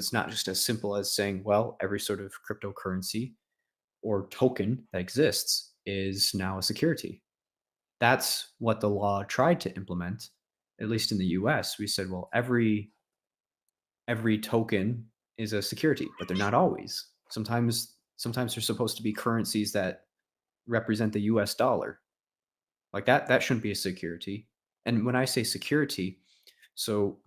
It's not just as simple as saying, well, every sort of cryptocurrency or token that exists is now a security. That's what the law tried to implement, at least in the US. We said, well, every token is a security, but they're not always. Sometimes they're supposed to be currencies that represent the US dollar. Like that shouldn't be a security. And when I say security, so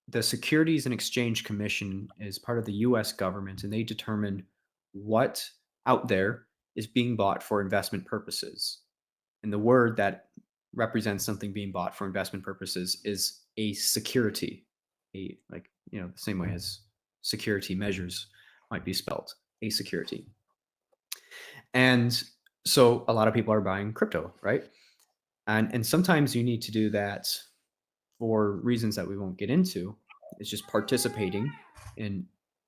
the Securities and Exchange Commission is part of the US government, and they determine what out there is being bought for investment purposes. And the word that represents something being bought for investment purposes is a security. The same way as security measures might be spelled, a security. And so a lot of people are buying crypto, right? And sometimes you need to do that for reasons that we won't get into. It's just participating in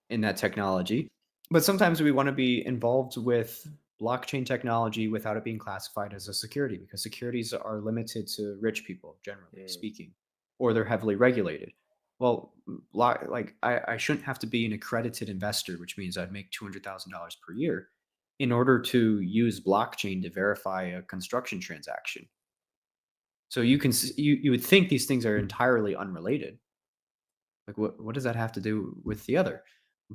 that technology. But sometimes we want to be involved with blockchain technology without it being classified as a security, because securities are limited to rich people, generally Mm. speaking, or they're heavily regulated. Well, I shouldn't have to be an accredited investor, which means I'd make $200,000 per year in order to use blockchain to verify a construction transaction. So you would think these things are entirely unrelated. Like what does that have to do with the other?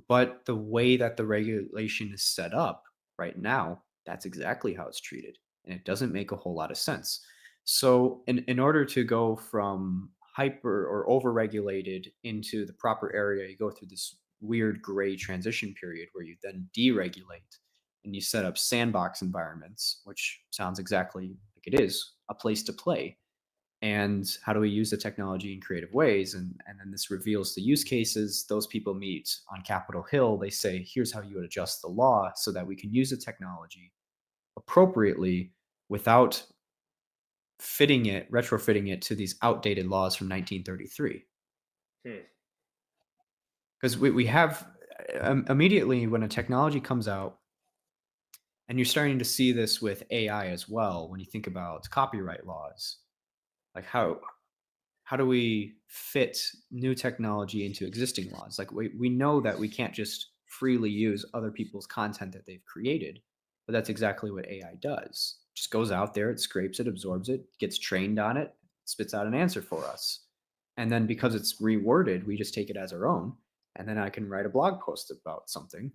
But the way that the regulation is set up right now, that's exactly how it's treated. And it doesn't make a whole lot of sense. So in order to go from hyper or over-regulated into the proper area, you go through this weird gray transition period where you then deregulate and you set up sandbox environments, which sounds exactly like it is, a place to play. And how do we use the technology in creative ways? And then this reveals the use cases. Those people meet on Capitol Hill. They say, here's how you would adjust the law so that we can use the technology appropriately without retrofitting it to these outdated laws from 1933. Hmm. Because we have immediately when a technology comes out, and you're starting to see this with AI as well, when you think about copyright laws, like how do we fit new technology into existing laws? Like we know that we can't just freely use other people's content that they've created, but that's exactly what AI does. Just goes out there, it scrapes it, absorbs it, gets trained on it, spits out an answer for us. And then because it's reworded, we just take it as our own. And then I can write a blog post about something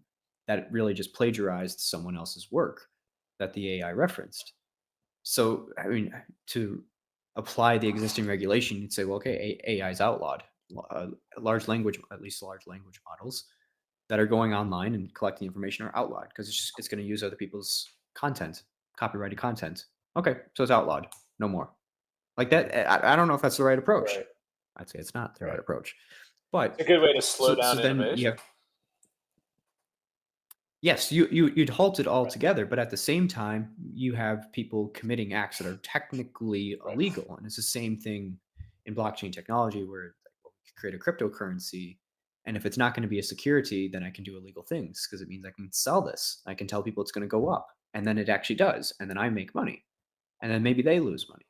that really just plagiarized someone else's work that the AI referenced. So, I mean, to apply the existing regulation, you'd say, well, okay, AI is outlawed. At least large language models that are going online and collecting information are outlawed because it's going to use other people's content, copyrighted content. Okay, so it's outlawed. No more. Like that. I don't know if that's the right approach. Right. I'd say it's not the right Right. approach. It's a But good way to slow so down then you innovation. have yes, you'd halt it Right. altogether, but at the same time, you have people committing acts that are technically Right. illegal, and it's the same thing in blockchain technology where it's like, well, we could create a cryptocurrency, and if it's not going to be a security, then I can do illegal things because it means I can sell this. I can tell people it's going to go up, and then it actually does, and then I make money, and then maybe they lose money.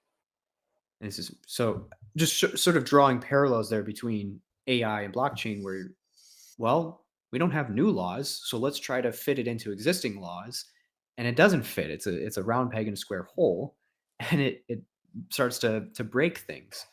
And this is so just sort of drawing parallels there between AI and blockchain, where well, we don't have new laws, so let's try to fit it into existing laws. And it doesn't fit. It's a round peg in a square hole, and it starts to break things.